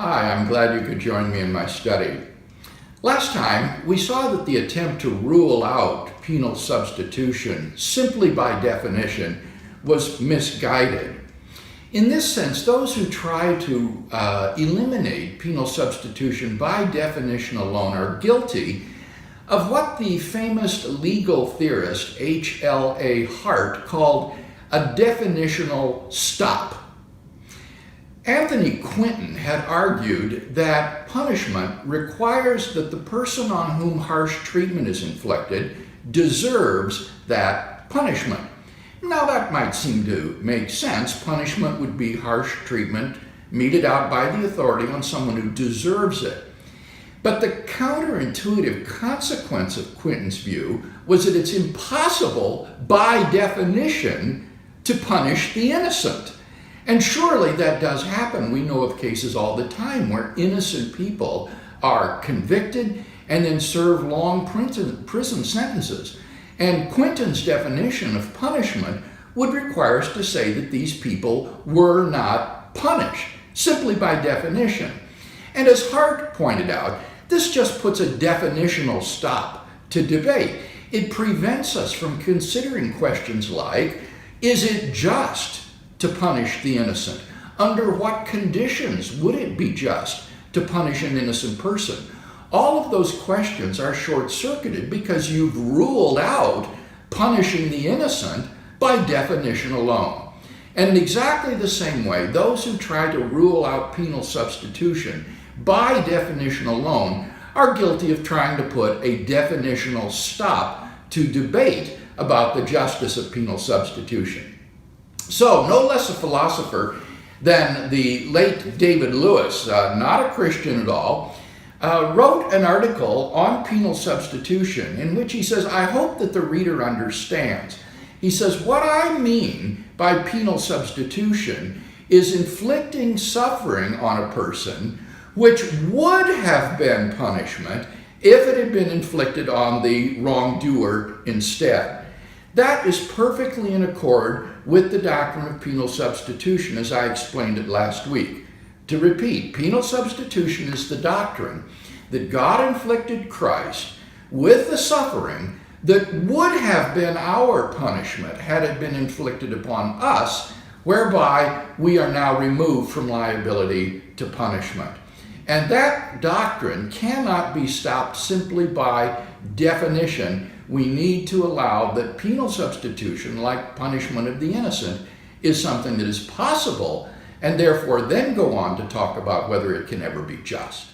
Hi, I'm glad you could join me in my study. Last time, we saw that the attempt to rule out penal substitution simply by definition was misguided. In this sense, those who try to eliminate penal substitution by definition alone are guilty of what the famous legal theorist H.L.A. Hart called a definitional stop. Anthony Quinton had argued that punishment requires that the person on whom harsh treatment is inflicted deserves that punishment. Now that might seem to make sense. Punishment would be harsh treatment meted out by the authority on someone who deserves it. But the counterintuitive consequence of Quinton's view was that it's impossible by definition to punish the innocent. And surely that does happen. We know of cases all the time where innocent people are convicted and then serve long prison sentences. And Quinton's definition of punishment would require us to say that these people were not punished, simply by definition. And as Hart pointed out, this just puts a definitional stop to debate. It prevents us from considering questions like, is it just to punish the innocent? Under what conditions would it be just to punish an innocent person? All of those questions are short-circuited because you've ruled out punishing the innocent by definition alone. And in exactly the same way, those who try to rule out penal substitution by definition alone are guilty of trying to put a definitional stop to debate about the justice of penal substitution. So, no less a philosopher than the late David Lewis, not a Christian at all, wrote an article on penal substitution in which he says, I hope that the reader understands. He says, what I mean by penal substitution is inflicting suffering on a person which would have been punishment if it had been inflicted on the wrongdoer instead. That is perfectly in accord with the doctrine of penal substitution as I explained it last week. To repeat, penal substitution is the doctrine that God inflicted Christ with the suffering that would have been our punishment had it been inflicted upon us, whereby we are now removed from liability to punishment. And that doctrine cannot be stopped simply by definition. We need to allow that penal substitution, like punishment of the innocent, is something that is possible, and therefore then go on to talk about whether it can ever be just.